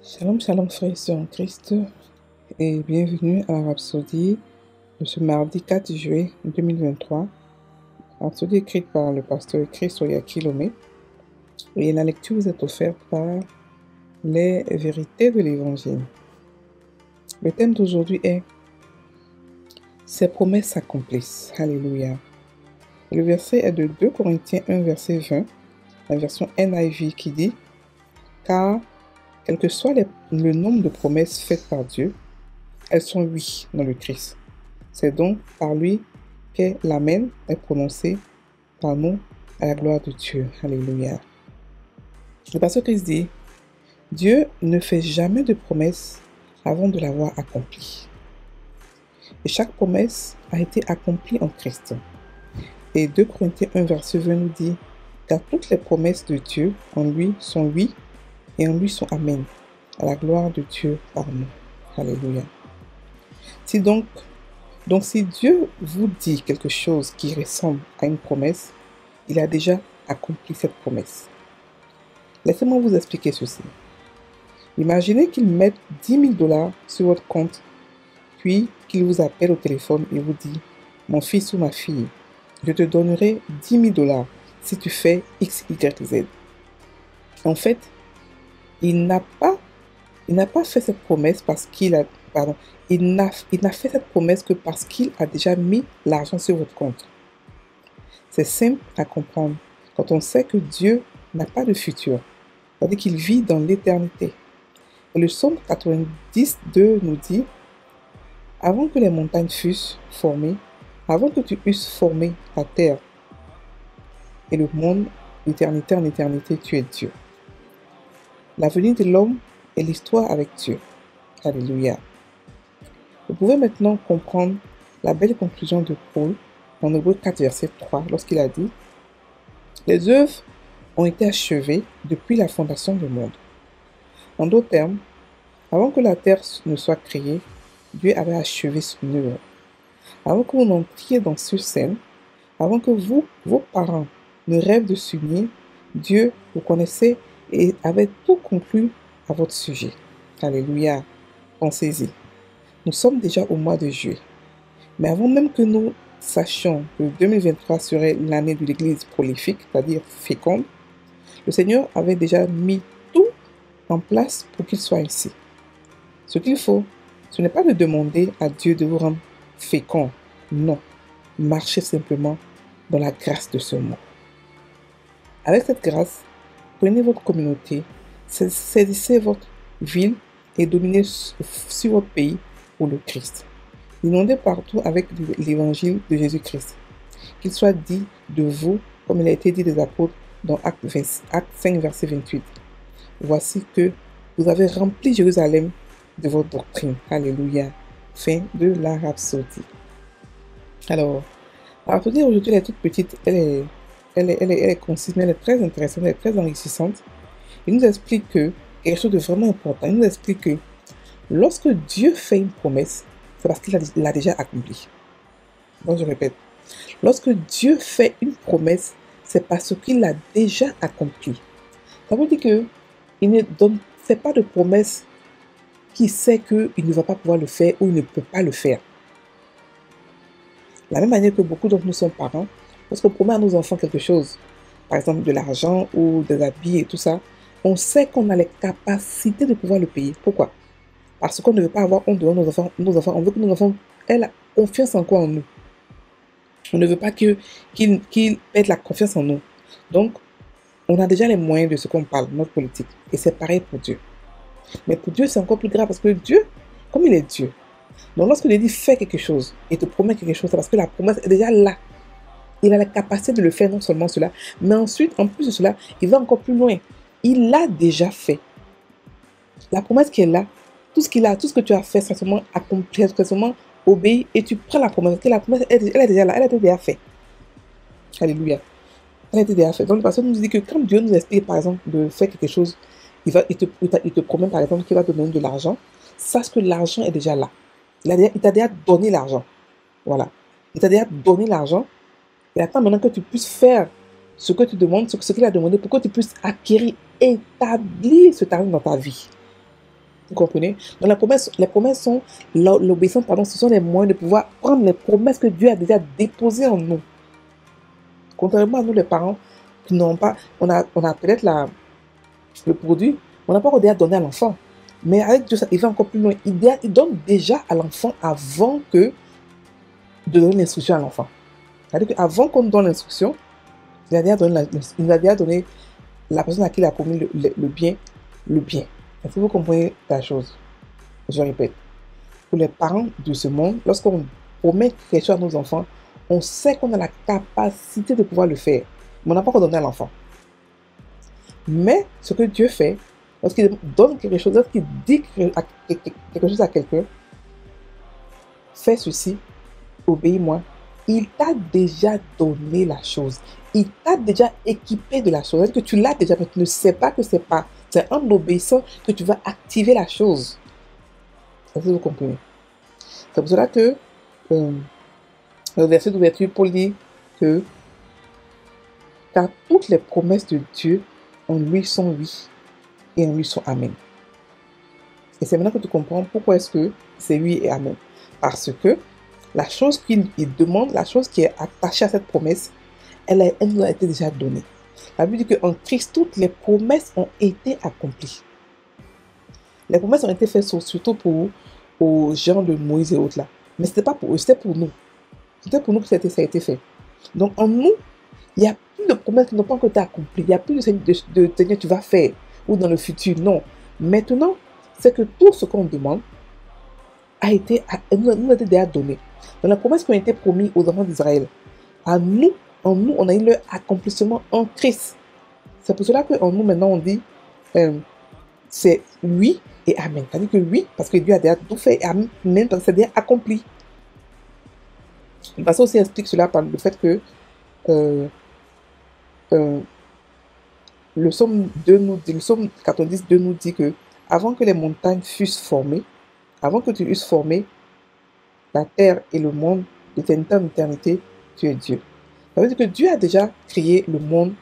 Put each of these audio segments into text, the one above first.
Shalom, shalom frères et sœurs en Christ et bienvenue à la Rhapsodie de ce mardi 4 juillet 2023. Rhapsodie écrite par le pasteur Christ Oyakilome et la lecture vous est offerte par les vérités de l'Évangile. Le thème d'aujourd'hui est « Ses promesses s'accomplissent ». Alléluia. Le verset est de 2 Corinthiens 1 verset 20, la version NIV qui dit « Car quel que soit le nombre de promesses faites par Dieu, elles sont oui dans le Christ. C'est donc par lui que l'Amen est prononcé par nous à la gloire de Dieu. Alléluia. Le pasteur Christ dit, Dieu ne fait jamais de promesse avant de l'avoir accomplie. Et chaque promesse a été accomplie en Christ. Et 2 Corinthiens 1 verset 20 nous dit, car toutes les promesses de Dieu en lui sont oui et en lui sont Amen, à la gloire de Dieu par nous. Alléluia. Si si Dieu vous dit quelque chose qui ressemble à une promesse, il a déjà accompli cette promesse. Laissez-moi vous expliquer ceci. Imaginez qu'il mette 10 000 $ sur votre compte, puis qu'il vous appelle au téléphone et vous dit « Mon fils ou ma fille, je te donnerai 10 000 $ si tu fais X, Y, Z. » En fait, il n'a pas fait cette promesse parce qu'il a... il n'a fait cette promesse que parce qu'il a déjà mis l'argent sur votre compte. C'est simple à comprendre quand on sait que Dieu n'a pas de futur, c'est-à-dire qu'il vit dans l'éternité. Et le psaume 90:2 nous dit « Avant que les montagnes fussent formées, avant que tu eusses formé la terre et le monde, d'éternité en éternité, tu es Dieu. » L'avenir de l'homme est l'histoire avec Dieu. Alléluia. Vous pouvez maintenant comprendre la belle conclusion de Paul en Hébreux 4 verset 3 lorsqu'il a dit « Les œuvres ont été achevées depuis la fondation du monde. » En d'autres termes, avant que la terre ne soit créée, Dieu avait achevé son œuvre. Avant que vous n'entriez dans ce scène, avant que vos parents ne rêvent de s'unir, Dieu vous connaissait et avait tout conclu à votre sujet. Alléluia. Pensez-y. Nous sommes déjà au mois de juillet. Mais avant même que nous sachions que 2023 serait l'année de l'église prolifique, c'est-à-dire féconde, le Seigneur avait déjà mis tout en place pour qu'il soit ainsi. Ce qu'il faut, ce n'est pas de demander à Dieu de vous rendre fécond. Non. Marchez simplement dans la grâce de ce mot. Avec cette grâce, prenez votre communauté, saisissez votre ville et dominez sur votre pays pour le Christ. Inondez partout avec l'évangile de Jésus-Christ. Qu'il soit dit de vous, comme il a été dit des apôtres dans Acte 5, verset 28. Voici que vous avez rempli Jérusalem de votre doctrine. Alléluia. Fin de la rhapsodie. Alors, la rhapsodie aujourd'hui, elle est toute petite, elle est concise, mais elle est très intéressante, elle est très enrichissante. Il nous explique que quelque chose de vraiment important. Il nous explique que lorsque Dieu fait une promesse, c'est parce qu'il l'a déjà accomplie. Donc je répète, lorsque Dieu fait une promesse, c'est parce qu'il l'a déjà accomplie. Ça veut dire qu'il ne fait pas de promesse qui sait qu'il ne va pas pouvoir le faire ou il ne peut pas le faire. De la même manière que beaucoup d'entre nous sont parents, lorsqu'on promet à nos enfants quelque chose, par exemple de l'argent ou des habits et tout ça, on sait qu'on a les capacités de pouvoir le payer. Pourquoi? Parce qu'on ne veut pas avoir honte devant nos enfants. On veut que nos enfants aient confiance en quoi en nous. On ne veut pas qu'ils perdent la confiance en nous. Donc, on a déjà les moyens de ce qu'on parle, notre politique. Et c'est pareil pour Dieu. Mais pour Dieu, c'est encore plus grave parce que Dieu, comme il est Dieu, donc lorsqu'il dit fais quelque chose et te promet quelque chose, c'est parce que la promesse est déjà là. Il a la capacité de le faire, non seulement cela, mais ensuite, en plus de cela, il va encore plus loin. Il l'a déjà fait. La promesse qui est là, tout ce que tu as fait, c'est seulement accompli, c'est seulement obéi et tu prends la promesse. Que la promesse, elle est déjà là, elle a été déjà faite. Alléluia. Elle a été déjà faite. Donc, le pasteur nous dit que quand Dieu nous explique, par exemple, de faire quelque chose, il te promet, par exemple, qu'il va te donner de l'argent. Sache que l'argent est déjà là. Il t'a déjà donné l'argent. Voilà. Il t'a déjà donné l'argent. Il attend maintenant que tu puisses faire ce que tu demandes, ce qu'il a demandé, pour que tu puisses acquérir, établir ce talent dans ta vie. Vous comprenez? Donc les promesses sont, l'obéissance, pardon, ce sont les moyens de pouvoir prendre les promesses que Dieu a déjà déposées en nous. Contrairement à nous, les parents, qui n'ont pas, on a peut-être le produit, on n'a pas encore déjà donné à l'enfant. Mais avec Dieu, il va encore plus loin. Il donne déjà à l'enfant avant de donner l'instruction à l'enfant. C'est-à-dire qu'avant qu'on donne l'instruction, il a déjà donné la personne à qui il a promis le bien, le bien. Est-ce que vous comprenez la chose? Je répète. Pour les parents de ce monde, lorsqu'on promet quelque chose à nos enfants, on sait qu'on a la capacité de pouvoir le faire. Mais on n'a pas encore donné à l'enfant. Mais ce que Dieu fait, lorsqu'il donne quelque chose, lorsqu'il dit quelque chose à quelqu'un, fais ceci, obéis-moi, il t'a déjà donné la chose. Il t'a déjà équipé de la chose. C'est-à-dire que tu l'as déjà, mais tu ne sais pas que c'est en obéissant que tu vas activer la chose. Est-ce que vous comprenez? C'est pour cela que le verset d'ouverture, Paul dit que car toutes les promesses de Dieu en lui sont oui et en lui sont amen. Et c'est maintenant que tu comprends pourquoi est-ce que c'est oui et amen. Parce que la chose qu'il demande, la chose qui est attachée à cette promesse, elle nous a été déjà donnée. La Bible dit qu'en Christ, toutes les promesses ont été accomplies. Les promesses ont été faites surtout aux gens de Moïse et autres là. Mais ce n'était pas pour eux, c'était pour nous. C'était pour nous que ça a été fait. Donc en nous, il n'y a plus de promesses qui n'ont pas encore été accomplies. Il n'y a plus de Seigneur, tu vas faire, ou dans le futur. Non. Maintenant, c'est que tout ce qu'on demande nous a été déjà donné. Dans la promesse qui a été promise aux enfants d'Israël, en nous, on a eu leur accomplissement en Christ. C'est pour cela qu'en nous, maintenant, on dit, c'est oui et amen. C'est-à-dire que oui, parce que Dieu a déjà tout fait, et amen, parce que c'est déjà accompli. Le pasteur aussi explique cela par le fait que le psaume 90, 2 nous dit que avant que les montagnes fussent formées, avant que tu eusses formé la terre et le monde, d'éternité en éternité, tu es Dieu. Ça veut dire que Dieu a déjà créé le monde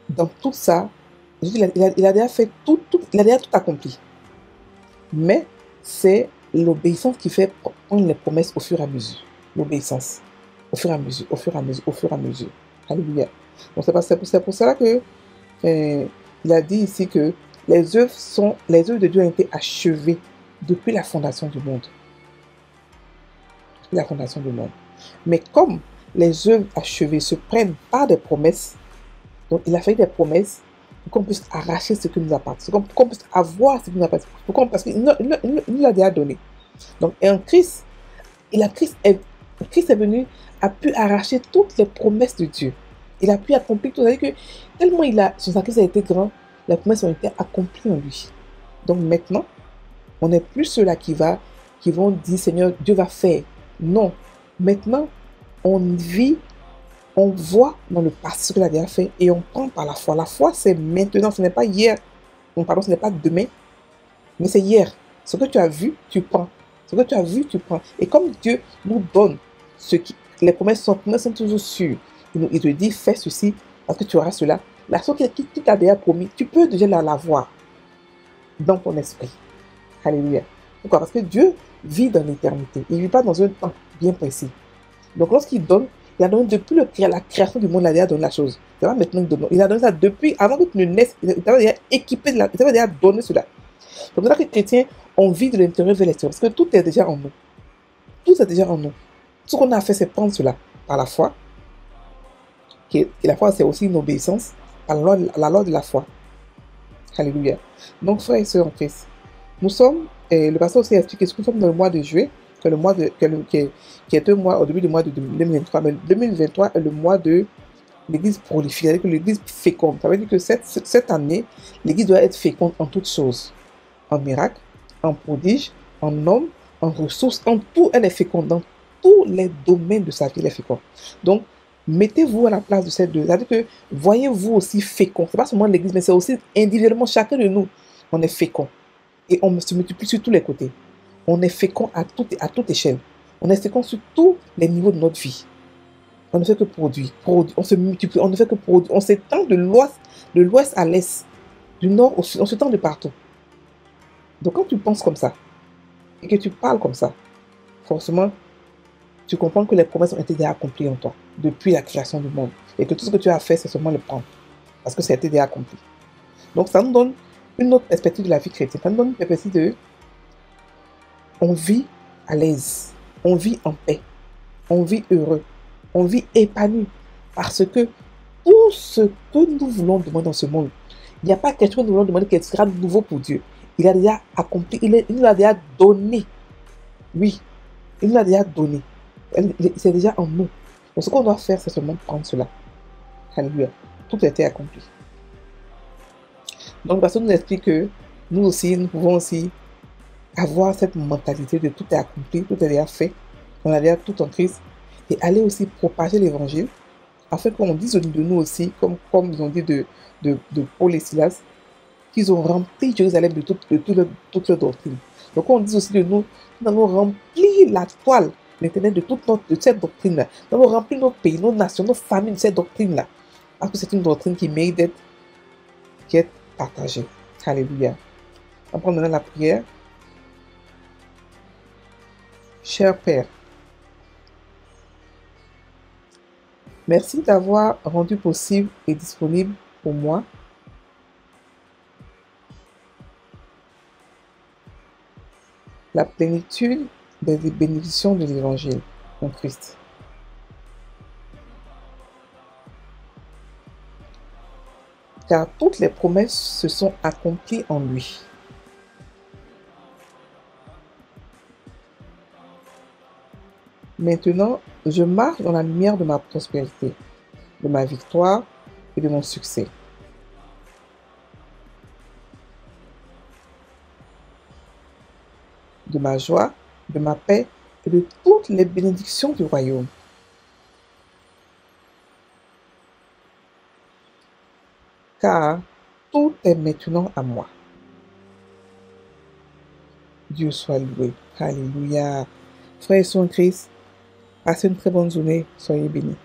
dans tout ça. Il a déjà fait il a déjà tout accompli. Mais c'est l'obéissance qui fait prendre les promesses au fur et à mesure. L'obéissance. Au fur et à mesure, au fur et à mesure, au fur et à mesure. Alléluia. Donc c'est pour cela que il a dit ici que les œuvres de Dieu ont été achevées depuis la fondation du monde. Depuis la fondation du monde. Mais comme les œuvres achevées se prennent par des promesses, donc il a fait des promesses pour qu'on puisse arracher ce qui nous appartient, pour qu'on puisse avoir ce qui nous appartient, parce qu'il nous l'a déjà donné. Donc, et en Christ, Christ est venu, a pu arracher toutes les promesses de Dieu. Il a pu accomplir tout. C'est-à-dire que tellement son sacrifice a été grand, les promesses ont été accomplies en lui. Donc maintenant, on n'est plus ceux-là qui vont dire, Seigneur, Dieu va faire. Non. Maintenant, on vit, on voit dans le passé ce qu'il a déjà fait et on prend par la foi. La foi, c'est maintenant, ce n'est pas hier. Pardon, ce n'est pas demain, mais c'est hier. Ce que tu as vu, tu prends. Ce que tu as vu, tu prends. Et comme Dieu nous donne les promesses sont toujours sûres. Il te dit, fais ceci parce que tu auras cela. La chose qui t'a déjà promis, tu peux déjà la voir dans ton esprit. Alléluia. Pourquoi? Parce que Dieu vit dans l'éternité. Il ne vit pas dans un temps bien précis. Donc lorsqu'il donne, il a donné depuis la création du monde, il a déjà donné la chose. C'est pas maintenant qu'il donne. Il a donné ça depuis, avant que tu ne naisses, il t'avait déjà équipé, il t'avait déjà donné cela. C'est pour ça que les chrétiens, on vit de l'intérieur vers l'extérieur. Parce que tout est déjà en nous. Tout est déjà en nous. Tout ce qu'on a fait, c'est prendre cela par la foi. Et la foi, c'est aussi une obéissance à la loi de la foi. Alléluia. Donc, frères et sœurs en Christ, nous sommes, le pasteur aussi explique que nous sommes dans le mois de juillet, qui est un mois au début du mois de 2023. Mais 2023 est le mois de l'église prolifique, c'est-à-dire que l'église féconde. Ça veut dire que cette année, l'église doit être féconde en toutes choses. En miracles, en prodiges, en hommes, en ressources, en tout, elle est féconde. Dans tous les domaines de sa vie, elle est féconde. Donc, mettez-vous à la place de ces deux. C'est-à-dire que voyez-vous aussi fécond. Ce n'est pas seulement l'église, mais c'est aussi individuellement, chacun de nous, on est fécond. Et on se multiplie sur tous les côtés. On est fécond à toute échelle. On est fécond sur tous les niveaux de notre vie. On ne fait que produire. On se multiplie, on ne fait que produire. On s'étend de l'ouest à l'est, du nord au sud, on s'étend de partout. Donc quand tu penses comme ça, et que tu parles comme ça, forcément, tu comprends que les promesses ont été déjà accomplies en toi, depuis la création du monde. Et que tout ce que tu as fait, c'est seulement le prendre. Parce que ça a été déjà accompli. Donc ça nous donne une autre perspective de la vie chrétienne. Ça nous donne une perspective de on vit à l'aise, on vit en paix, on vit heureux, on vit épanoui. Parce que tout ce que nous voulons demander dans ce monde, il n'y a pas quelque chose que nous voulons demander qui sera nouveau pour Dieu. Il a déjà accompli, il nous l'a déjà donné. Oui, il nous l'a déjà donné. C'est déjà en nous. Donc ce qu'on doit faire, c'est seulement prendre cela. Alléluia. Tout a été accompli. Donc, parce que nous explique que nous aussi, nous pouvons aussi avoir cette mentalité de tout est accompli, tout est déjà fait, on a déjà tout en Christ, et aller aussi propager l'évangile, afin qu'on dise de nous aussi, comme ils ont dit de Paul et Silas, qu'ils ont rempli Jérusalem de toute leur doctrine. Donc, on dit aussi de nous, nous avons rempli la toile, l'intérêt de cette doctrine-là. Nous avons rempli notre pays, nos nations, nos familles de cette doctrine-là. Parce que c'est une doctrine qui mérite d'être partagée. Alléluia. On prend maintenant la prière. Cher Père, merci d'avoir rendu possible et disponible pour moi la plénitude des bénédictions de l'Évangile en Christ. Car toutes les promesses se sont accomplies en lui. Maintenant, je marche dans la lumière de ma prospérité, de ma victoire et de mon succès. De ma joie, de ma paix et de toutes les bénédictions du royaume. Car tout est maintenant à moi. Dieu soit loué. Alléluia. Frères et sœurs en Christ, passez une très bonne journée. Soyez bénis.